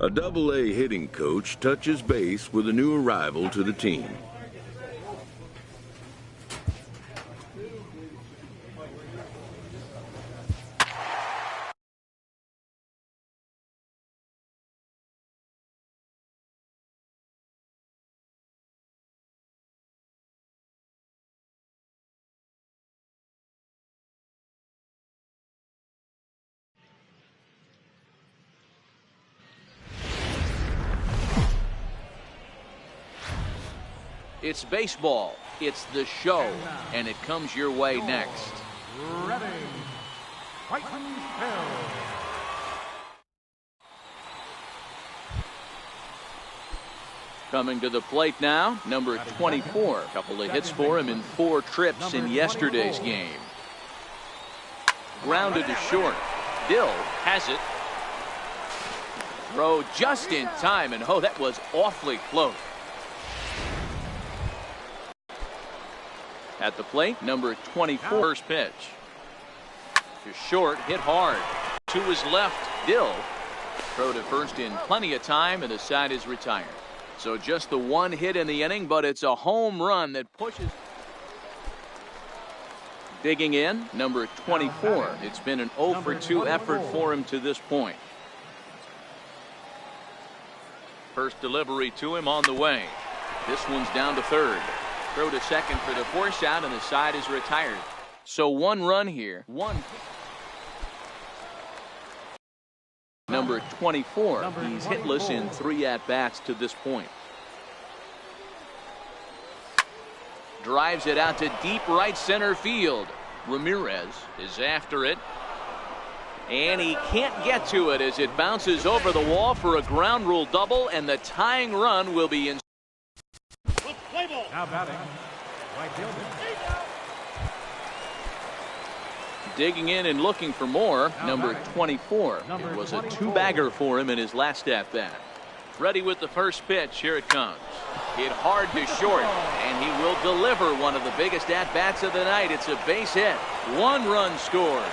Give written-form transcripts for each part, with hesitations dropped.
A Double-A hitting coach touches base with a new arrival to the team. It's baseball. It's the show, and it comes your way next. Ready. Fight Hill. Coming to the plate now, number 24. A couple of hits for him in 4 trips in yesterday's game. Grounded to short. Dill has it. Throw just in time, and oh, that was awfully close. At the plate, number 24. First pitch. To short, hit hard. To his left, Dill. Throw to first in plenty of time, and the side is retired. So just the 1 hit in the inning, but it's a home run that pushes. Digging in, number 24. It's been an 0 for 2 effort for him to this point. First delivery to him on the way. This one's down to third. Throw to second for the force out, and the side is retired. So 1 run here. Number 24. He's hitless in 3 at-bats to this point. Drives it out to deep right center field. Ramirez is after it. And he can't get to it as it bounces over the wall for a ground rule double, and the tying run will be in. Now batting, right fielder. Digging in and looking for more, number 24. It was a 2-bagger for him in his last at-bat. Ready with the first pitch. Here it comes. Hit hard to short, and he will deliver one of the biggest at-bats of the night. It's a base hit. 1 run scores.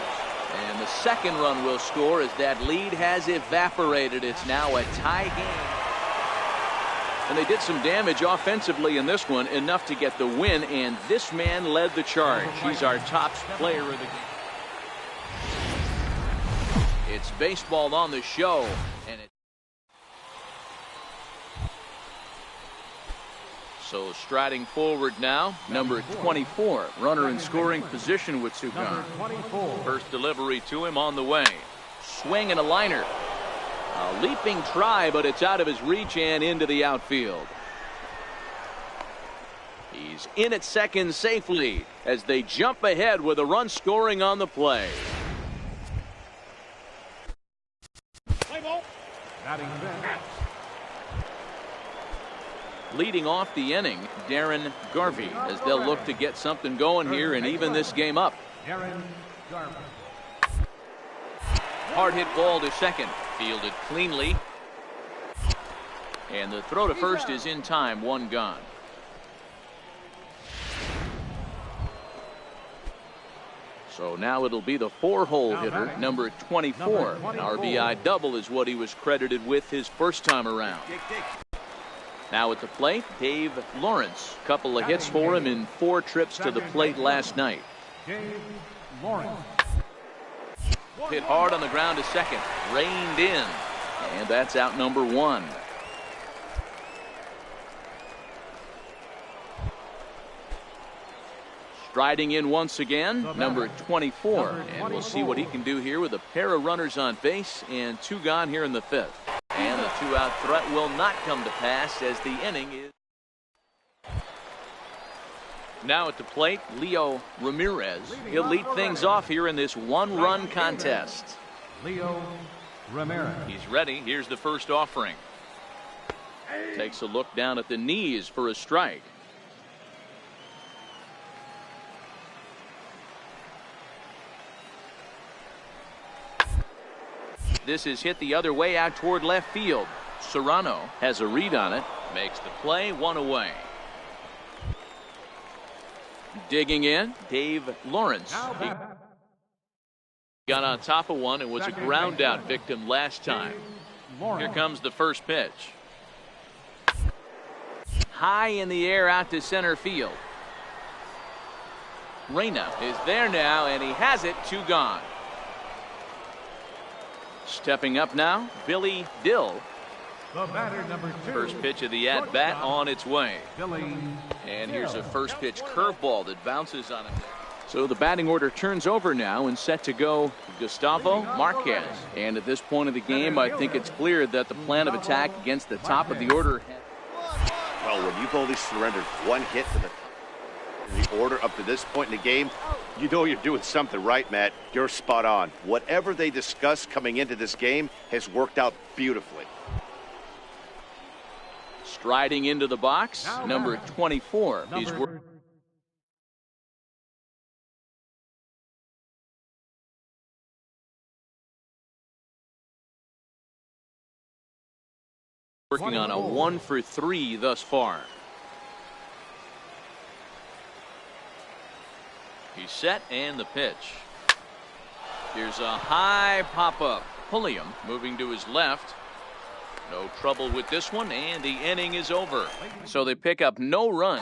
And the second run will score as that lead has evaporated. It's now a tie game. And they did some damage offensively in this one, enough to get the win, and this man led the charge. He's our top player of the game. It's baseball on the show, and so striding forward now, number 24. Runner in scoring position with Sukan. First delivery to him on the way. Swing and a liner. A leaping try, but it's out of his reach and into the outfield. He's in at second safely as they jump ahead with a run scoring on the play. Leading off the inning, Darren Garvey, as they'll look to get something going here and even this game up. Darren Garvey. Hard hit ball to second. Fielded cleanly. And the throw to first is in time. 1 gone. So now it'll be the 4-hole hitter, number 24. An RBI double is what he was credited with his first time around. Now at the plate, Dave Lawrence. Couple of hits for him in 4 trips to the plate last night. Dave Lawrence. Hit hard on the ground to second. Reined in. And that's out number 1. Striding in once again, number 24. And we'll see what he can do here with a pair of runners on base and 2 gone here in the 5th. And the 2-out threat will not come to pass as the inning is. Now at the plate, Leo Ramirez. He'll lead things off here in this 1-run contest. Leo Ramirez. He's ready. Here's the first offering. Takes a look down at the knees for a strike. This is hit the other way out toward left field. Serrano has a read on it. Makes the play. 1 away. Digging in, Dave Lawrence. He got on top of one and was a ground out victim last time. Lawrence. Here comes the first pitch. High in the air out to center field. Reyna is there now, and he has it. 2 gone. Stepping up now, Billy Dill. The batter, number 2. First pitch of the at-bat on its way. Billy And here's a first pitch curveball that bounces on him. So the batting order turns over now and set to go Gustavo Marquez. And at this point of the game, I think it's clear that the plan of attack against the top of the order. Well, when you've only surrendered 1 hit to the order up to this point in the game, you know you're doing something right, Matt. You're spot on. Whatever they discussed coming into this game has worked out beautifully. Striding into the box, number 24. He's working on a 1 for 3 thus far. He's set, and the pitch. Here's a high pop-up. Pulliam moving to his left. No trouble with this one, and the inning is over. So they pick up no run.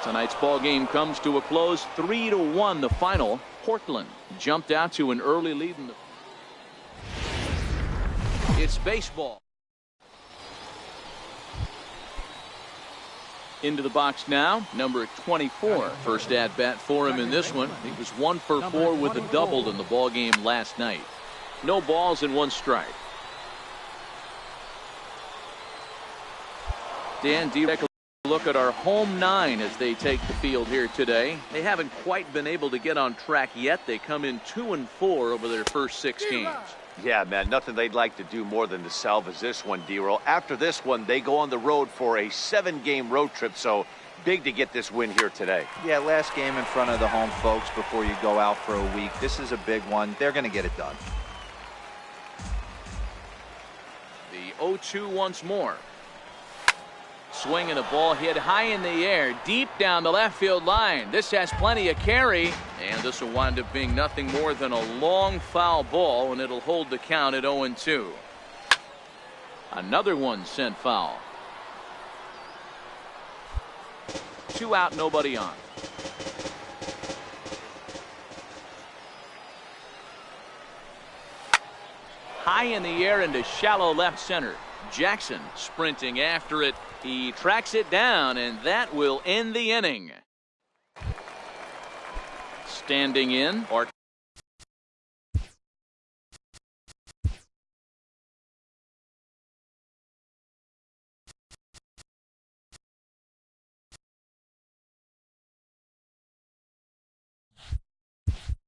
Tonight's ball game comes to a close, 3-1 the final. Portland jumped out to an early lead in the... It's baseball. Into the box now, number 24. First at bat for him in this one. He was 1 for 4 with a double in the ball game last night. No balls and 1 strike. Dan, do you take a look at our home 9 as they take the field here today? They haven't quite been able to get on track yet. They come in 2-4 over their first 6 games. Yeah, man, nothing they'd like to do more than to salvage this one, D-Roll. After this one, they go on the road for a 7-game road trip, so big to get this win here today. Yeah, last game in front of the home folks before you go out for a week. This is a big one. They're going to get it done. The 0-2 once more. Swing and a ball hit high in the air, deep down the left field line. This has plenty of carry, and this will wind up being nothing more than a long foul ball, and it'll hold the count at 0-2. Another one sent foul. 2 out, nobody on. High in the air into shallow left center. Jackson sprinting after it. He tracks it down, and that will end the inning. Standing in,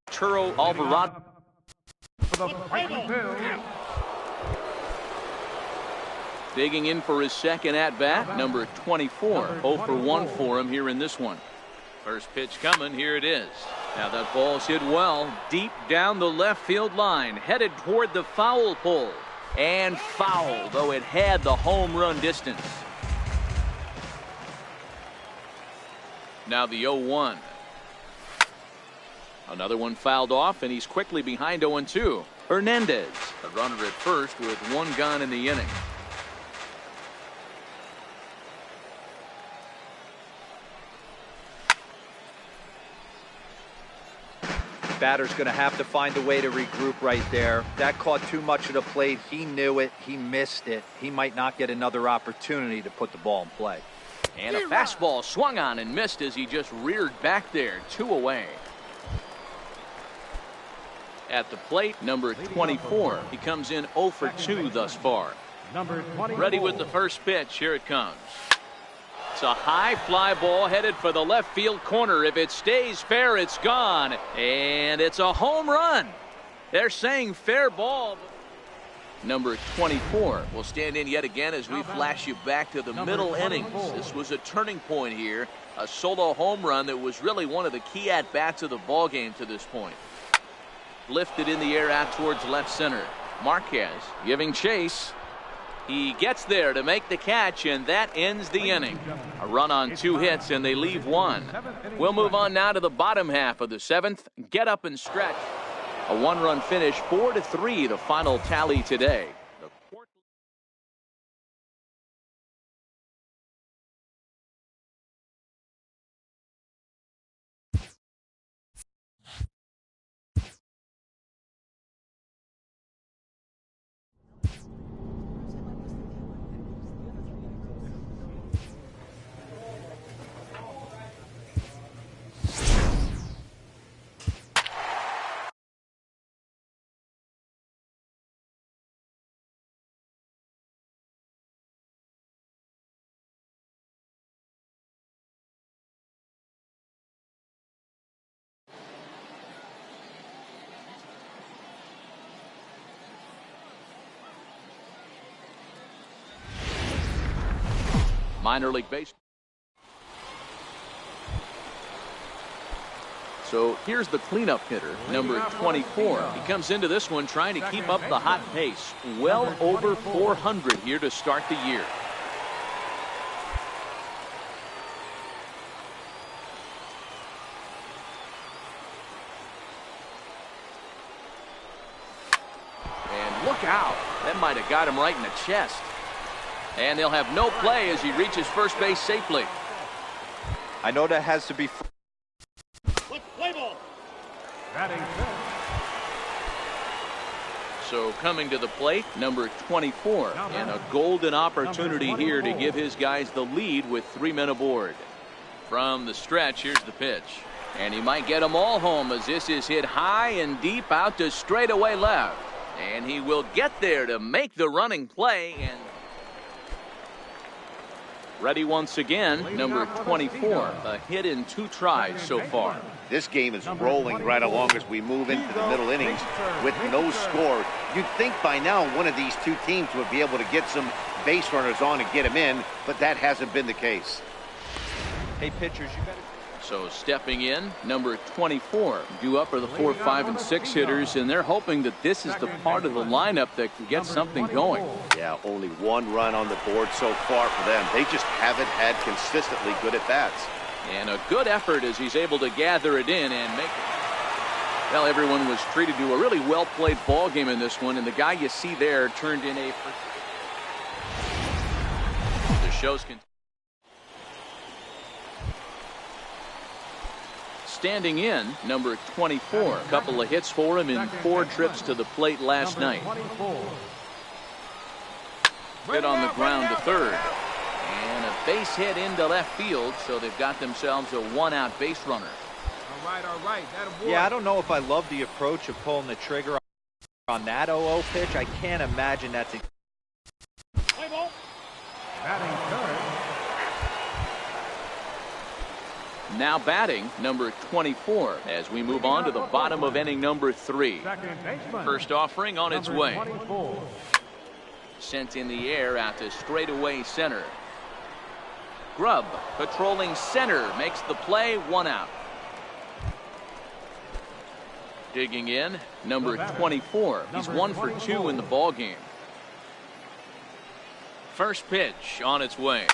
Arturo Alvarado. For the Franklin Bills. Digging in for his second at-bat, number 24. 0 for 1 for him here in this one. First pitch coming, here it is. Now that ball's hit well, deep down the left field line, headed toward the foul pole. And foul, though it had the home run distance. Now the 0-1. Another one fouled off, and he's quickly behind 0-2. Hernandez, a runner at first with 1 gone in the inning. Batter's going to have to find a way to regroup right there. That caught too much of the plate. He knew it. He missed it. He might not get another opportunity to put the ball in play. And a fastball swung on and missed as he just reared back there. 2 away. At the plate, number 24. He comes in 0 for 2 thus far. Number 24. Ready with the first pitch. Here it comes. It's a high fly ball headed for the left field corner. If it stays fair, it's gone. And it's a home run. They're saying fair ball. Number 24 will stand in yet again as we flash you back to the middle innings. This was a turning point here. A solo home run that was really one of the key at-bats of the ball game to this point. Lifted in the air out towards left center. Marquez giving chase. He gets there to make the catch, and that ends the inning. A run on 2 hits, and they leave 1. We'll move on now to the bottom half of the 7th. Get up and stretch. A 1-run finish, 4-3, the final tally today. Minor League Baseball. So here's the cleanup hitter, number 24. He comes into this one trying to keep up the hot pace. Well over 400 here to start the year. And look out. That might have got him right in the chest. And they'll have no play as he reaches first base safely. I know that has to be... Batting fifth. So coming to the plate, number 24, and a golden opportunity here to give his guys the lead with 3 men aboard. From the stretch, here's the pitch. And he might get them all home as this is hit high and deep out to straightaway left. And he will get there to make the running play. And ready once again, number 24, a hit in 2 tries so far. This game is rolling right along as we move into the middle innings with no score. You'd think by now one of these two teams would be able to get some base runners on and get them in, but that hasn't been the case. Hey, pitchers, you better... So stepping in, number 24, due up are the 4, 5, and 6 hitters, and they're hoping that this is the part of the lineup that can get something going. Yeah, only 1 run on the board so far for them. They just haven't had consistently good at-bats. And a good effort as he's able to gather it in and make it. Well, everyone was treated to a really well-played ball game in this one, and the guy you see there turned in a... The show's continuing. Standing in, number 24. A couple of hits for him in 4 trips to the plate last night. Hit on the ground to third. And a base hit into left field, so they've got themselves a 1-out base runner. All right. Yeah, I don't know if I love the approach of pulling the trigger on that 0-0 pitch. I can't imagine that's... Batting third. Now batting, number 24, as we move on to the bottom of inning number 3. First offering on its way. Sent in the air out to straightaway center. Grubb patrolling center makes the play, 1 out. Digging in, number 24. He's 1 for 2 in the ball game. First pitch on its way.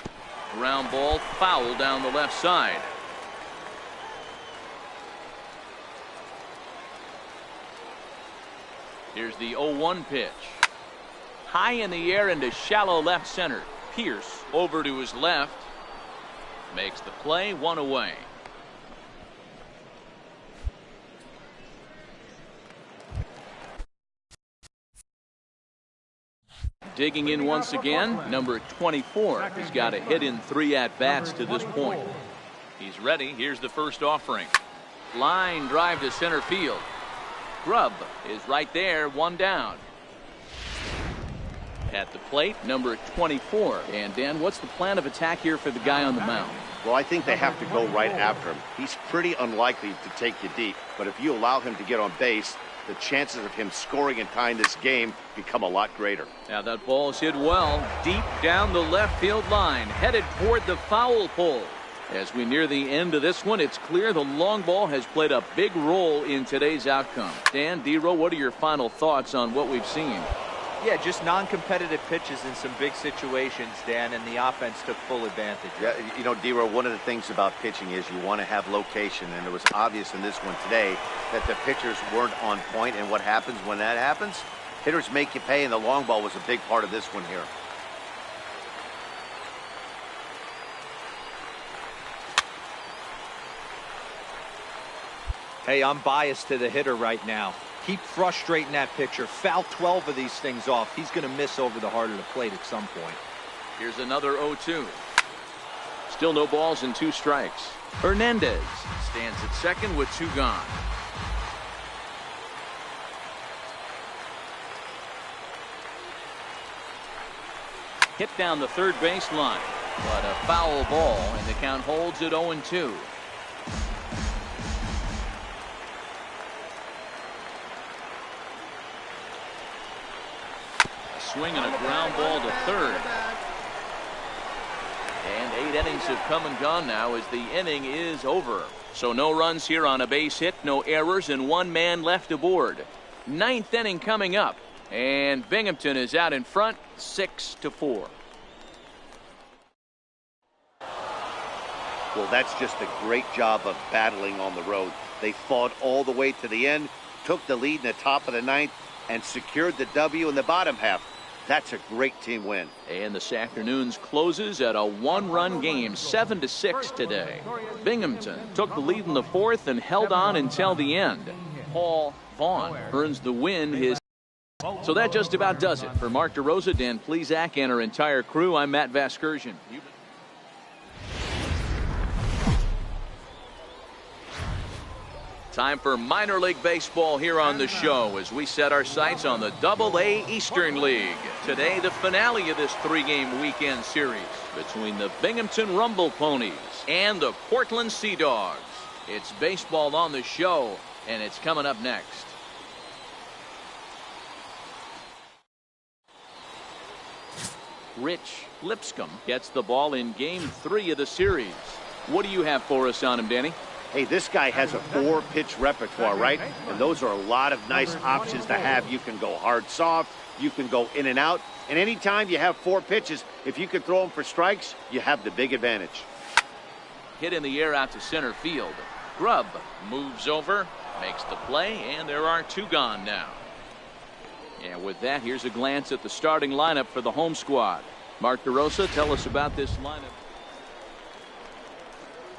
Ground ball foul down the left side. Here's the 0-1 pitch. High in the air into shallow left center. Pierce over to his left. Makes the play, 1 away. Digging in once again, number 24. He's got a hit in 3 at-bats to this point. He's ready. Here's the first offering. Line drive to center field. Grubb is right there, 1 down. At the plate, number 24. And Dan, what's the plan of attack here for the guy on the mound? Well, I think they have to go right after him. He's pretty unlikely to take you deep, but if you allow him to get on base, the chances of him scoring and tying this game become a lot greater. Now that ball's hit well, deep down the left field line, headed toward the foul pole. As we near the end of this one, it's clear the long ball has played a big role in today's outcome. Dan, D-Row, what are your final thoughts on what we've seen? Yeah, just non-competitive pitches in some big situations, Dan, and the offense took full advantage. Yeah, you know, D-Row, one of the things about pitching is you want to have location, and it was obvious in this one today that the pitchers weren't on point, and what happens when that happens? Hitters make you pay, and the long ball was a big part of this one here. Hey, I'm biased to the hitter right now. Keep frustrating that pitcher. Foul 12 of these things off. He's going to miss over the heart of the plate at some point. Here's another 0-2. Still no balls and 2 strikes. Hernandez stands at second with 2 gone. Hit down the third base line, but a foul ball, and the count holds at 0-2. Swing and a ground ball to third. And 8 innings have come and gone now as the inning is over. So no runs here on a base hit, no errors, and 1 man left aboard. 9th inning coming up, and Binghamton is out in front 6-4. Well, that's just a great job of battling on the road. They fought all the way to the end, took the lead in the top of the 9th, and secured the W in the bottom half. That's a great team win. And this afternoon's closes at a 1-run game, 7-6 today. Binghamton took the lead in the 4th and held on until the end. Paul Vaughn earns the win. So that just about does it. For Mark DeRosa, Dan Plesac, and our entire crew, I'm Matt Vasgersian. Time for minor league baseball here on the show as we set our sights on the Double-A Eastern League. Today, the finale of this 3-game weekend series between the Binghamton Rumble Ponies and the Portland Sea Dogs. It's baseball on the show, and it's coming up next. Rich Lipscomb gets the ball in Game 3 of the series. What do you have for us on him, Danny? Hey, this guy has a 4-pitch repertoire, right? And those are a lot of nice options to have. You can go hard, soft. You can go in and out. And anytime you have 4 pitches, if you can throw them for strikes, you have the big advantage. Hit in the air out to center field. Grubb moves over, makes the play, and there are 2 gone now. And with that, here's a glance at the starting lineup for the home squad. Mark DeRosa, tell us about this lineup.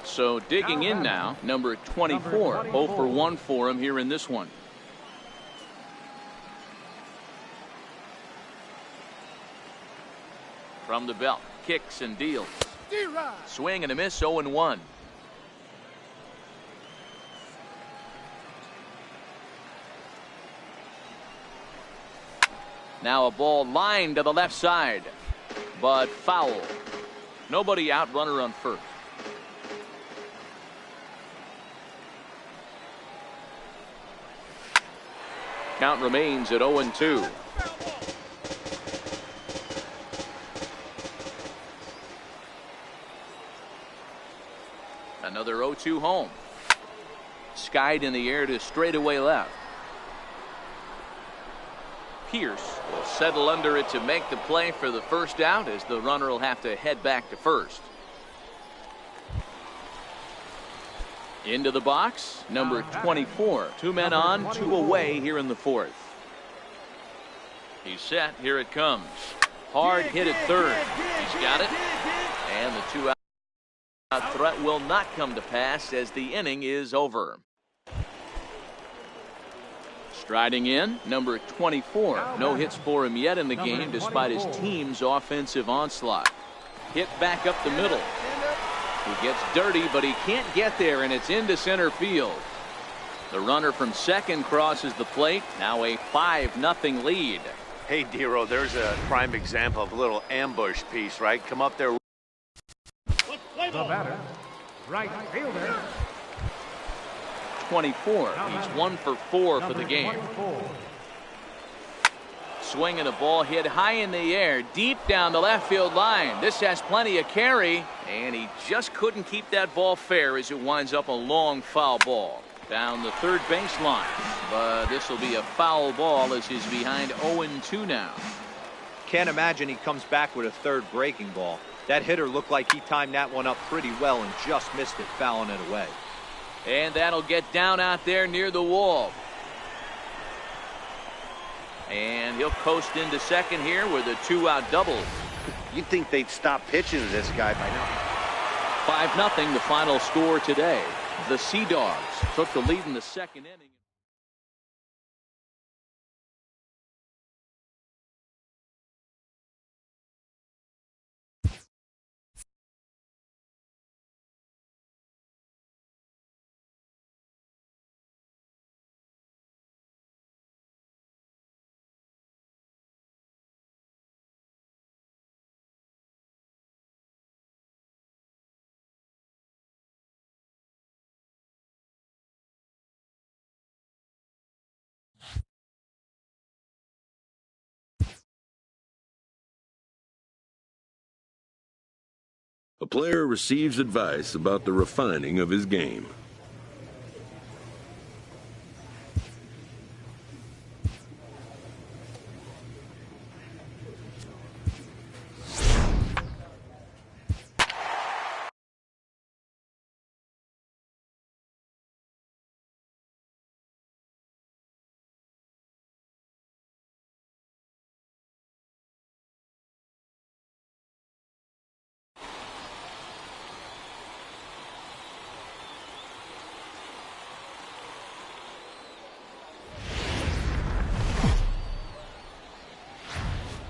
So digging in now, number 24, 0 for 1 for him here in this one. From the belt, kicks and deals. Swing and a miss, 0-1. Now a ball lined to the left side, but foul. Nobody out, runner on first. Count remains at 0-2. Another 0-2 home. Skied in the air to straightaway left. Pierce will settle under it to make the play for the first out as the runner will have to head back to first. Into the box, number 24. 2 men on, 2 away here in the 4th. He's set. Here it comes. Hard hit at third. He's got it. And the 2-out threat will not come to pass as the inning is over. Striding in, number 24. No hits for him yet in the game despite his team's offensive onslaught. Hit back up the middle. He gets dirty, but he can't get there, and it's into center field. The runner from second crosses the plate. Now a 5-0 lead. Hey, Dero, there's a prime example of a little ambush piece, right? Come up there. The batter, right fielder. 24. He's 1 for 4 for the game. Swinging a ball hit high in the air, deep down the left field line. This has plenty of carry, and he just couldn't keep that ball fair as it winds up a long foul ball down the third baseline. But this will be a foul ball as he's behind 0-2 now. Can't imagine he comes back with a third breaking ball. That hitter looked like he timed that one up pretty well and just missed it, fouling it away. And that'll get down out there near the wall. And he'll coast into second here with a 2-out double. You'd think they'd stop pitching to this guy by now. 5-0 the final score today. The Sea Dogs took the lead in the second inning. A player receives advice about the refining of his game.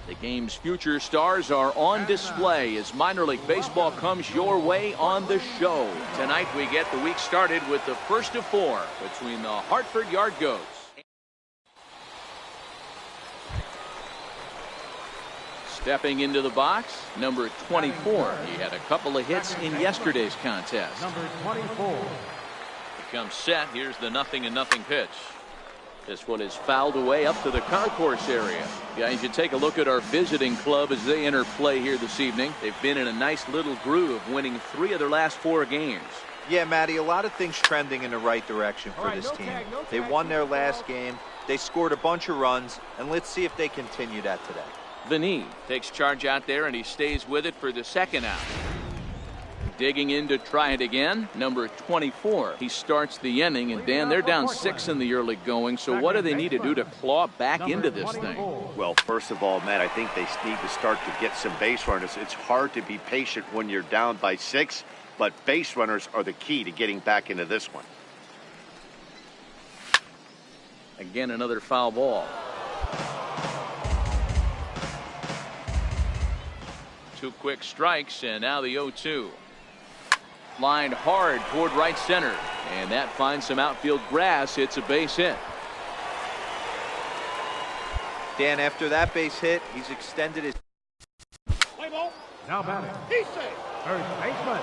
The game's future stars are on display as minor league baseball comes your way on the show. Tonight we get the week started with the first of 4 between the Hartford Yard Goats. Stepping into the box, number 24. He had a couple of hits in yesterday's contest. Number 24. He comes set. Here's the 0-0 pitch. This one is fouled away up to the concourse area. Guys, you take a look at our visiting club as they enter play here this evening. They've been in a nice little groove, winning 3 of their last 4 games. Yeah, Matty, a lot of things trending in the right direction for this team. They won their last game. They scored a bunch of runs, and let's see if they continue that today. Vinny takes charge out there, and he stays with it for the second out. Digging in to try it again, number 24. He starts the inning, and Dan, they're down 6 in the early going, so what do they need to do to claw back into this thing? Well, first of all, Matt, I think they need to start to get some base runners. It's hard to be patient when you're down by 6, but base runners are the key to getting back into this one. Again, another foul ball. 2 quick strikes, and now the 0-2. Lined hard toward right center, and that finds some outfield grass. It's a base hit. Dan, after that base hit, he's extended his... Now batting. First baseman.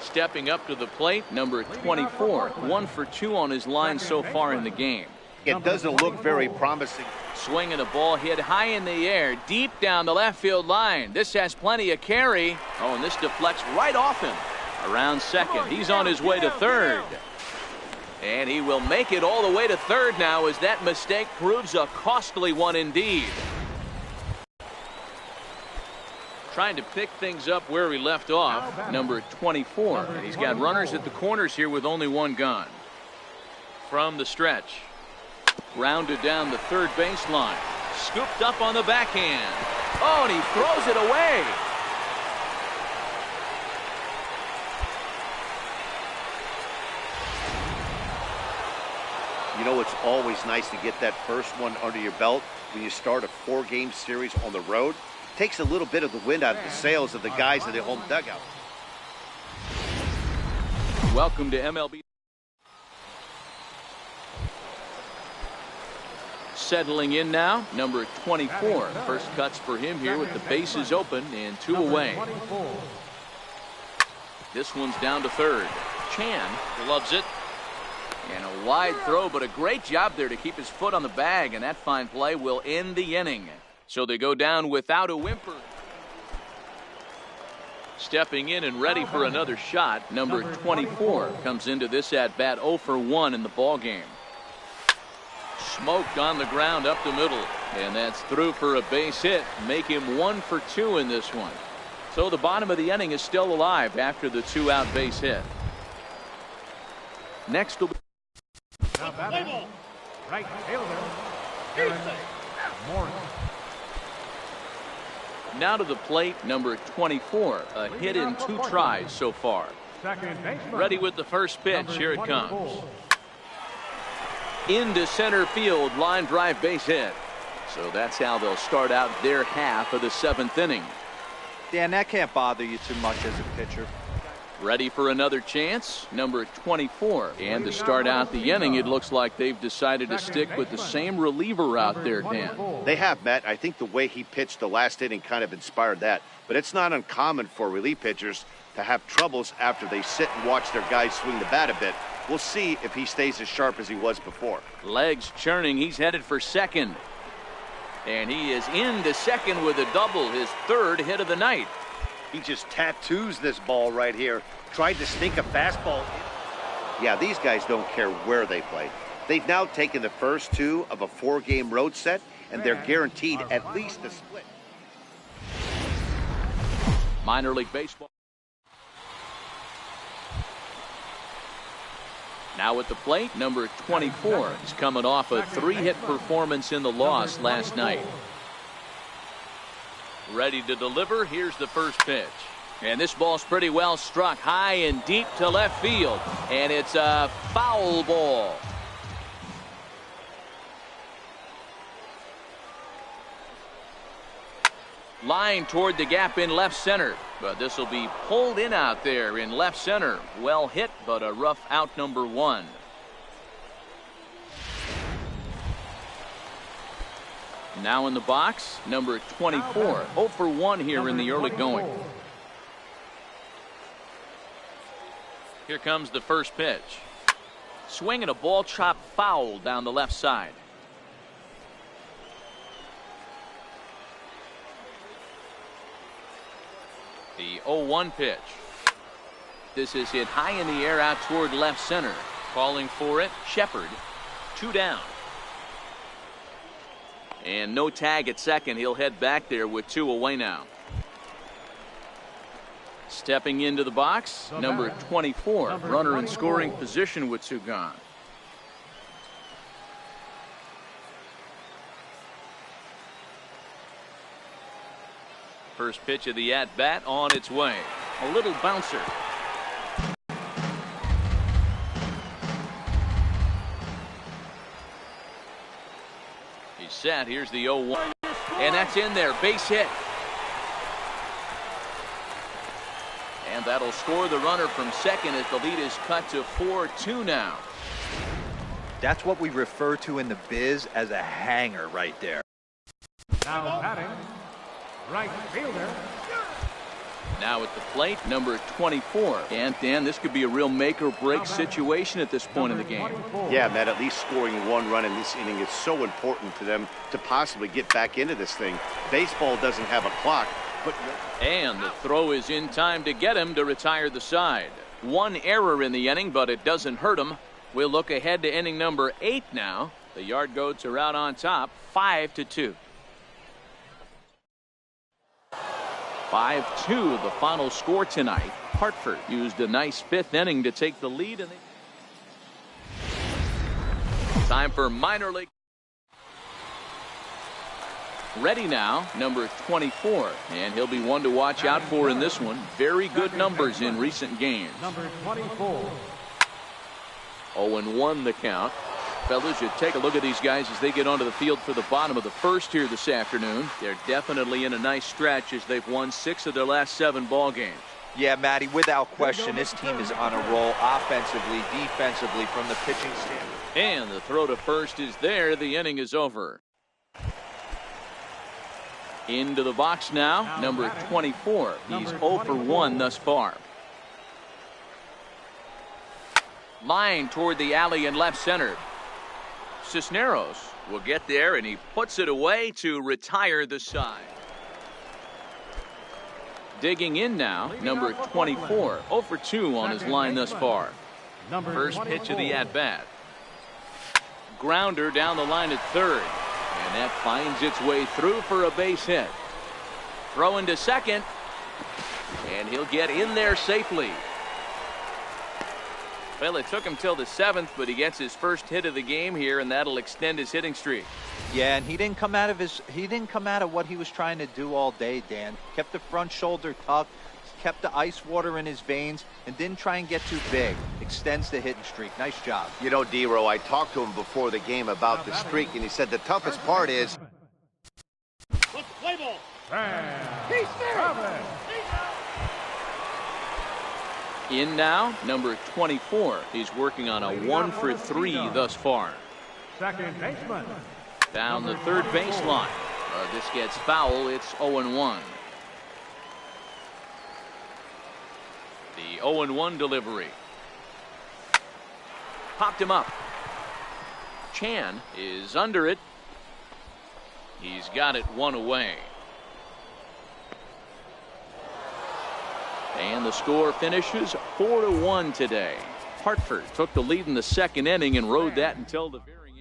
Stepping up to the plate, number 24. 1 for 2 on his line so far in the game. It doesn't look very promising. Swinging the ball hit high in the air, deep down the left field line. This has plenty of carry. Oh, and this deflects right off him. Around second. He's on his way to third. And he will make it all the way to third now as that mistake proves a costly one indeed. Trying to pick things up where we left off, number 24. And he's got runners at the corners here with only 1 gone. From the stretch. Grounded down the third baseline. Scooped up on the backhand. Oh, and he throws it away. You know, it's always nice to get that first one under your belt when you start a 4-game series on the road. Takes a little bit of the wind out of the sails of the guys in the home dugout. Welcome to MLB. Settling in now, number 24. First cuts for him here with the bases open and 2 away. This one's down to third. Chan loves it. And a wide throw, but a great job there to keep his foot on the bag, and that fine play will end the inning. So they go down without a whimper. Stepping in and ready for another shot, number 24 comes into this at-bat 0 for 1 in the ballgame. Smoked on the ground up the middle, and that's through for a base hit. Make him 1 for 2 in this one. So the bottom of the inning is still alive after the 2-out base hit. Next will be Right fielder. Morris. now to the plate, number 24. A hit in 2 tries so far. Second baseman. Ready with the first pitch. Here it comes. Into center field, line drive base hit. So that's how they'll start out their half of the 7th inning. Dan, that can't bother you too much as a pitcher. Ready for another chance, number 24. And to start out the inning, it looks like they've decided to stick with the same reliever out there, Dan. They have, Matt. I think the way he pitched the last inning kind of inspired that. But it's not uncommon for relief pitchers to have troubles after they sit and watch their guys swing the bat a bit. We'll see if he stays as sharp as he was before. Legs churning. He's headed for second. And he is into second with a double, his third hit of the night. He just tattoos this ball right here. Tried to sneak a fastball. Yeah, these guys don't care where they play. They've now taken the first two of a 4-game road set, and they're guaranteed at least a split. Minor League Baseball. Now at the plate, number 24. He's coming off a 3-hit performance in the loss last night. Ready to deliver. Here's the first pitch. And this ball's pretty well struck high and deep to left field. And it's a foul ball. Line toward the gap in left center. But this will be pulled in out there in left center. Well hit, but a rough out, number 1. Now in the box, number 24. 0 for 1 here in the early going. Here comes the first pitch. Swing and a ball chopped foul down the left side. The 0-1 pitch. This is hit high in the air out toward left center. Calling for it, Shepard. 2 down. And no tag at second. He'll head back there with 2 away now. Stepping into the box, number 24. Runner in scoring position with 2 gone. First pitch of the at-bat on its way. A little bouncer. He's set. Here's the 0-1. And that's in there. Base hit. And that'll score the runner from second as the lead is cut to 4-2 now. That's what we refer to in the biz as a hanger right there. Now batting, right fielder. Now at the plate, number 24. And Dan, this could be a real make or break situation at this point in the game. Yeah, Matt, at least scoring 1 run in this inning is so important to them to possibly get back into this thing. Baseball doesn't have a clock, but... And the throw is in time to get him to retire the side. 1 error in the inning, but it doesn't hurt him. We'll look ahead to inning number 8 now. The Yard Goats are out on top, 5-2. 5-2 the final score tonight. Hartford used a nice 5th inning to take the lead. Time for minor league. Ready now, number 24. And he'll be one to watch out for in this one. Very good numbers in recent games. Number 24. 0-1 the count. Fellas, you take a look at these guys as they get onto the field for the bottom of the first here this afternoon. They're definitely in a nice stretch as they've won 6 of their last 7 ball games. Yeah, Matty, without question, this team is on a roll offensively, defensively, from the pitching standpoint. And the throw to first is there. The inning is over. Into the box now, number 24. He's 0 for 1 thus far. Line toward the alley in left center. Cisneros will get there, and he puts it away to retire the side. Digging in now, number 24. 0 for 2 on his line thus far. First pitch of the at-bat. Grounder down the line at third. And that finds its way through for a base hit. Throw into second. And he'll get in there safely. Well, it took him till the 7th, but he gets his first hit of the game here, and that'll extend his hitting streak. Yeah, and he didn't come out of what he was trying to do all day, Dan. Kept the front shoulder tucked, kept the ice water in his veins, and didn't try and get too big. Extends the hitting streak. Nice job. You know, D-Row, I talked to him before the game about the streak, and he said the toughest part is... Play ball. He's there. In now, number 24. He's working on a 1 for 3 thus far. Second baseman. Down the third baseline. This gets foul. It's 0-1. The 0-1 delivery. Popped him up. Chan is under it. He's got it one away. And the score finishes 4-1 today. Hartford took the lead in the second inning and rode that until the very end.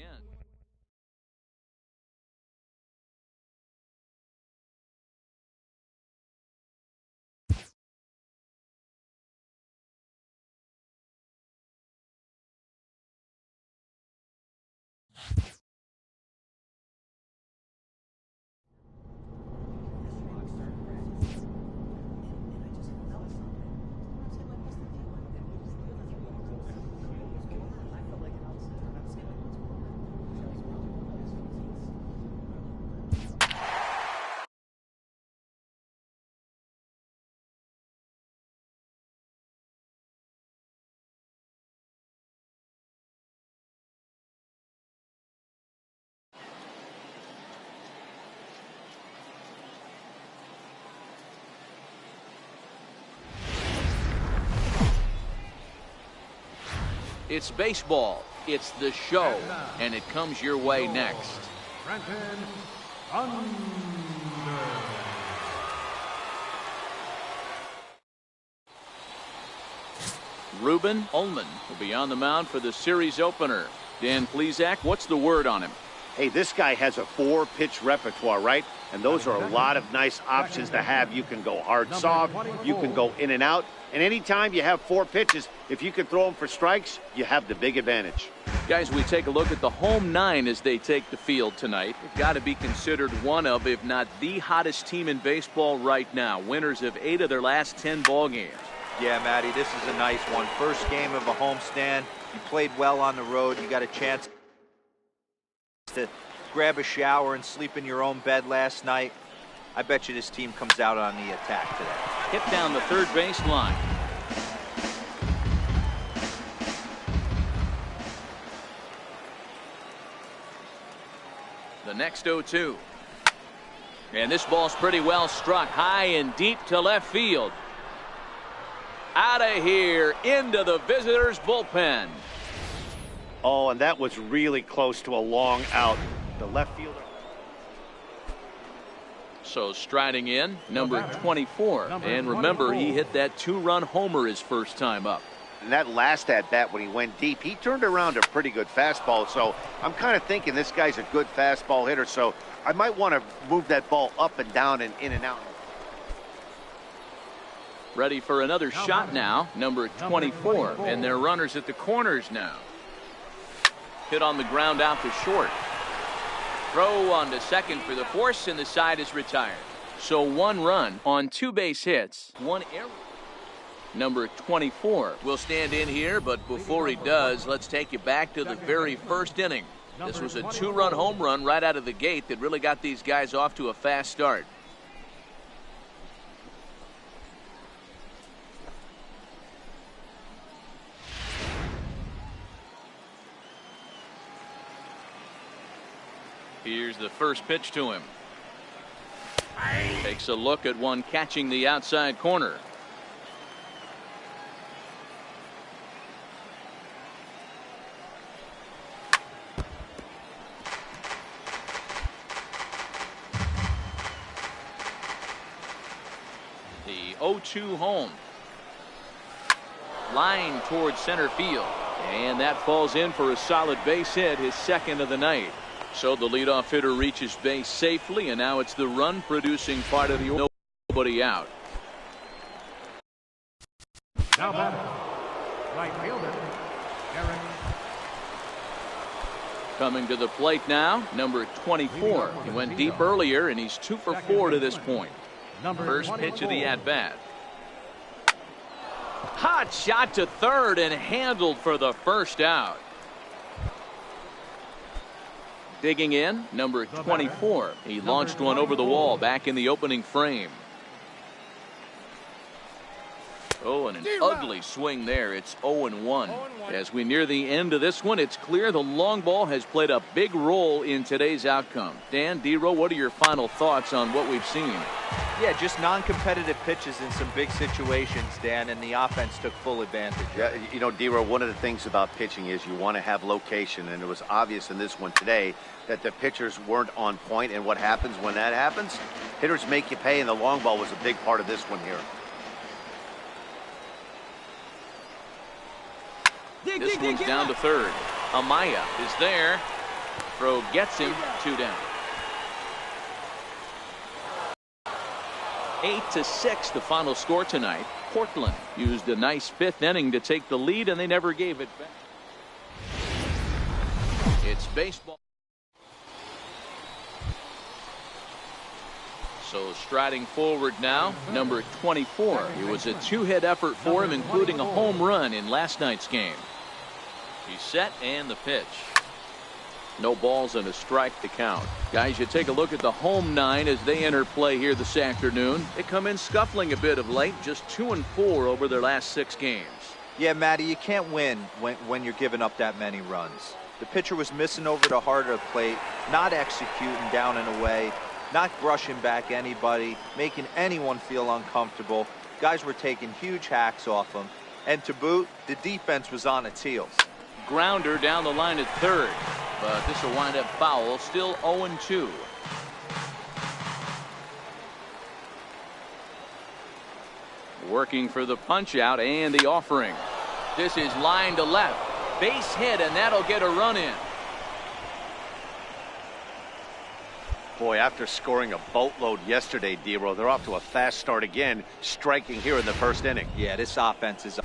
It's baseball. It's the show. And it comes your way next. Trenton Under. Ruben Ullman will be on the mound for the series opener. Dan Plesac, what's the word on him? Hey, this guy has a 4-pitch repertoire, right? And those are a lot of nice options to have. You can go hard, soft. You can go in and out. And anytime you have 4 pitches, if you can throw them for strikes, you have the big advantage. Guys, we take a look at the home 9 as they take the field tonight. They've got to be considered one of, if not the hottest team in baseball right now. Winners of 8 of their last 10 ball games. Yeah, Matty, this is a nice one. First game of a homestand. You played well on the road. You got a chance to grab a shower and sleep in your own bed last night. I bet you this team comes out on the attack today. Hit down the third base line. The next 0-2. And this ball's pretty well struck high and deep to left field. Out of here into the visitors' bullpen. Oh, and that was really close to a long out. The left fielder. So striding in, number 24. And remember, he hit that 2-run homer his first time up. And that last at-bat when he went deep, he turned around a pretty good fastball. So I'm kind of thinking this guy's a good fastball hitter. So I might want to move that ball up and down and in and out. Ready for another shot now, number 24. And they're runners at the corners now. Hit on the ground out to short. Throw on to second for the force, and the side is retired. So 1 run on 2 base hits, 1 error. Number 24 will stand in here, but before he does, let's take you back to the very first inning. This was a 2-run home run right out of the gate that really got these guys off to a fast start. Here's the first pitch to him. Takes a look at one catching the outside corner. The 0-2 home. Line towards center field. And that falls in for a solid base hit, his second of the night. So the leadoff hitter reaches base safely, and now it's the run-producing part of the nobody out. Now batting, right fielder, Eric. Coming to the plate now, number 24. He went deep earlier, and he's 2 for 4 to this point. First pitch of the at-bat. Hot shot to third and handled for the first out. Digging in, number 24. He launched one over the wall back in the opening frame. Oh, and an ugly swing there. It's 0-1. As we near the end of this one, it's clear the long ball has played a big role in today's outcome. Dan, D-Row, what are your final thoughts on what we've seen? Yeah, just non-competitive pitches in some big situations, Dan, and the offense took full advantage. Yeah, you know, D-Row, one of the things about pitching is you want to have location, and it was obvious in this one today that the pitchers weren't on point, and what happens when that happens? Hitters make you pay, and the long ball was a big part of this one here. This one's down to third. Amaya is there. Throw gets him, 2 down. 8-6 the final score tonight. Portland used a nice 5th inning to take the lead, and they never gave it back. It's baseball. So striding forward now, number 24. It was a 2-hit effort for him, including a home run in last night's game. He's set, and the pitch. No balls and a strike to count. Guys, you take a look at the home 9 as they enter play here this afternoon. They come in scuffling a bit of late, just 2-4 over their last 6 games. Yeah, Matty, you can't win when you're giving up that many runs. The pitcher was missing over the heart of the plate, not executing down and away, not brushing back anybody, making anyone feel uncomfortable. Guys were taking huge hacks off him. And to boot, the defense was on its heels. Grounder down the line at third, but this will wind up foul. Still 0-2. Working for the punch out and the offering. This is line to left, base hit, and that'll get a run in. Boy, after scoring a boatload yesterday, D-Row, they're off to a fast start again, striking here in the first inning. Yeah, this offense is.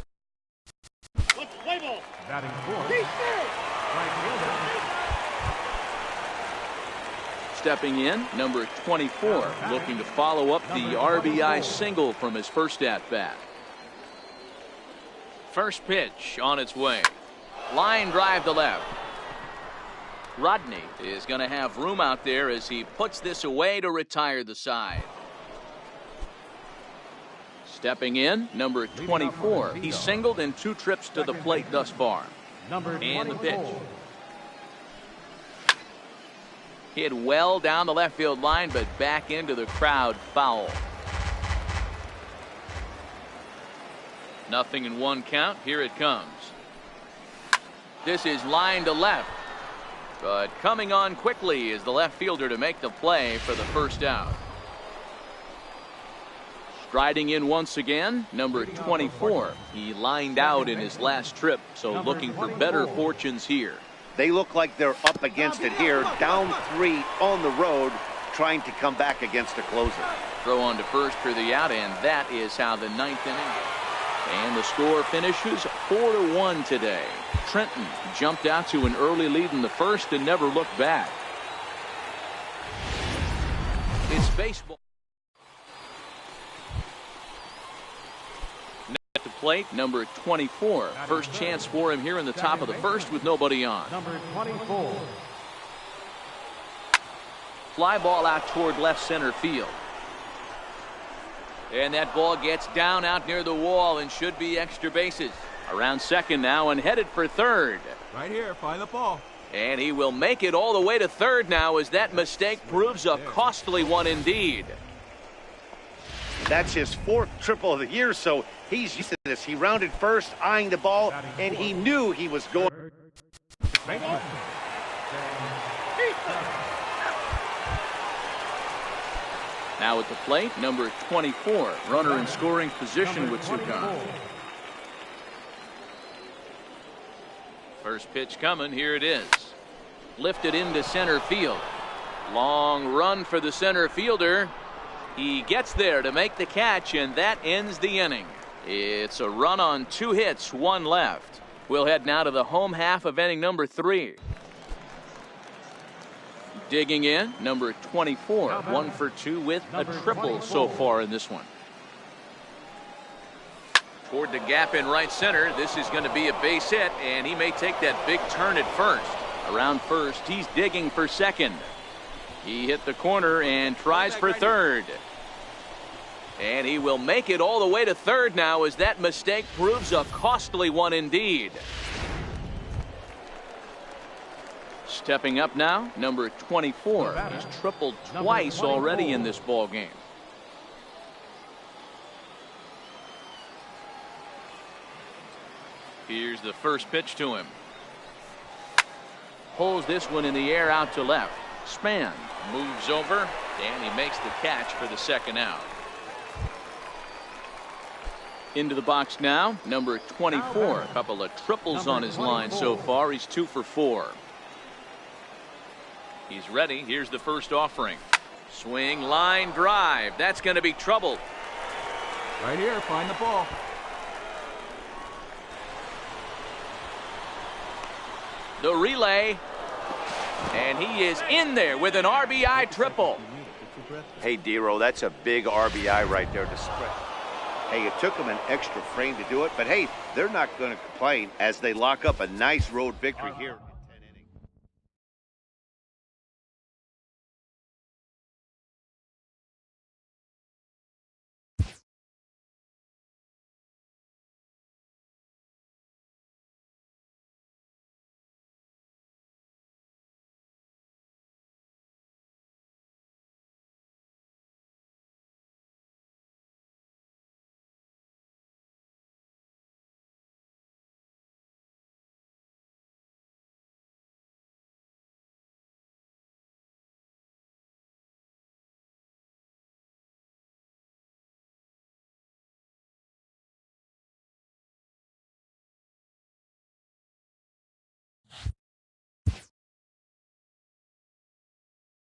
Batting fourth. Right fielder. Stepping in, number 24, looking to follow up the RBI single from his first at-bat. First pitch on its way. Line drive to left. Rodney is going to have room out there as he puts this away to retire the side. Stepping in, number 24. He singled in 2 trips to the plate thus far. And the pitch. Hit well down the left field line, but back into the crowd, foul. 0-1 count. Here it comes. This is line to left, but coming on quickly is the left fielder to make the play for the first out. Striding in once again, number 24. He lined out in his last trip, so looking for better fortunes here. They look like they're up against it here, down 3 on the road, trying to come back against a closer. Throw on to first for the out, and that is how the 9th inning. And the score finishes 4-1 today. Trenton jumped out to an early lead in the first and never looked back. It's baseball. At the plate, number 24. First chance for him here in the top of the first with nobody on. Number 24. Fly ball out toward left center field. And that ball gets down out near the wall and should be extra bases. Around second now and headed for third. Right here, find the ball. And he will make it all the way to third now as that mistake proves a costly one indeed. That's his 4th triple of the year, so he's used to this. He rounded first, eyeing the ball, and he knew he was going. Now at the plate, number 24. Runner in scoring position with 2 gone. First pitch coming. Here it is. Lifted into center field. Long run for the center fielder. He gets there to make the catch, and that ends the inning. It's a run on 2 hits, 1 left. We'll head now to the home half of inning number 3. Digging in, number 24. 1 for 2 with a triple so far in this one. Toward the gap in right center. This is going to be a base hit, and he may take that big turn at first. Around first, he's digging for second. He hit the corner and tries for third. And he will make it all the way to third now as that mistake proves a costly one indeed. Stepping up now, number 24. He's tripled twice already in this ball game. Here's the first pitch to him. Pulls this one in the air out to left. Span moves over, and he makes the catch for the second out. Into the box now, number 24. A couple of triples on his line so far. He's 2 for 4. He's ready. Here's the first offering. Swing, line drive. That's going to be trouble. Right here, find the ball. The relay. And he is in there with an RBI triple. Hey, Dero, that's a big RBI right there to spread. Hey, it took them an extra frame to do it, but hey, they're not going to complain as they lock up a nice road victory here.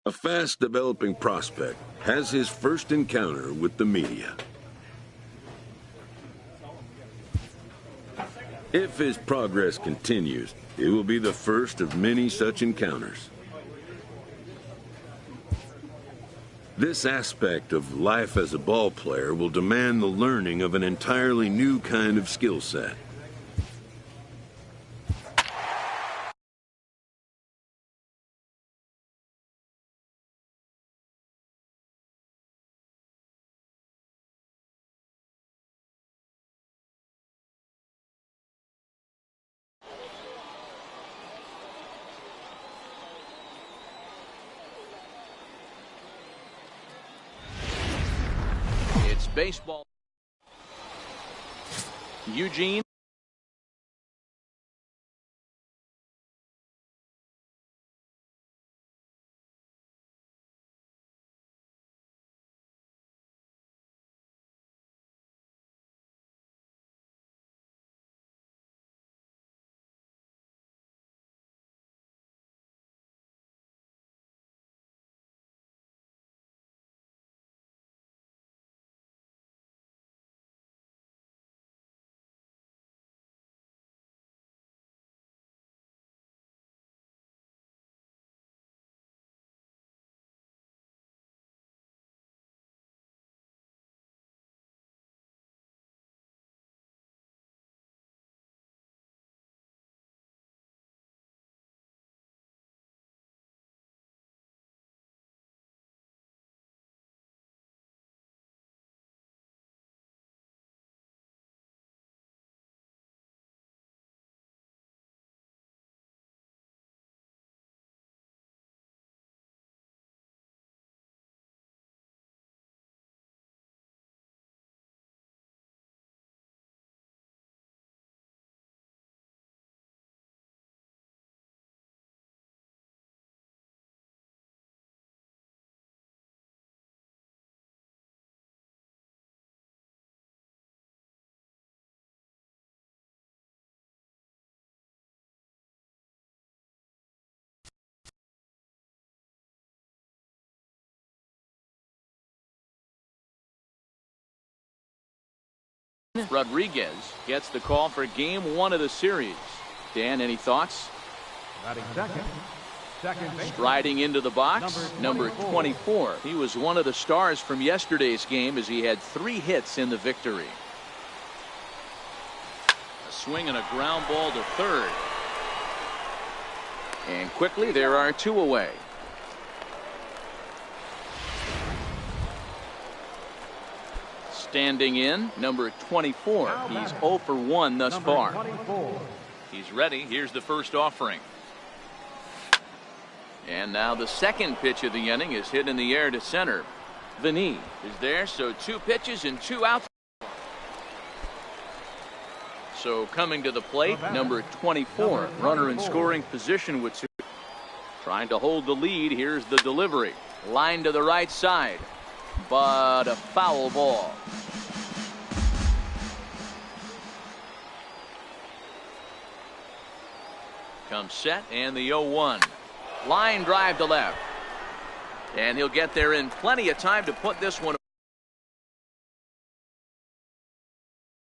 A fast-developing prospect has his first encounter with the media. If his progress continues, it will be the first of many such encounters. This aspect of life as a ball player will demand the learning of an entirely new kind of skill set. Baseball. Eugene. Rodriguez gets the call for game 1 of the series. Dan, any thoughts? Batting second. Second base. Striding into the box, number 24. He was one of the stars from yesterday's game as he had 3 hits in the victory. A swing and a ground ball to third. And quickly there are 2 away. Standing in, number 24. He's 0 for 1 thus far. 24. He's ready. Here's the first offering. And now the second pitch of the inning is hit in the air to center. Vinny is there, so 2 pitches and 2 outs. So coming to the plate, number 24, runner in scoring position with two. Trying to hold the lead. Here's the delivery. Line to the right side, but a foul ball. Comes set and the 0-1. Line drive to left. And he'll get there in plenty of time to put this one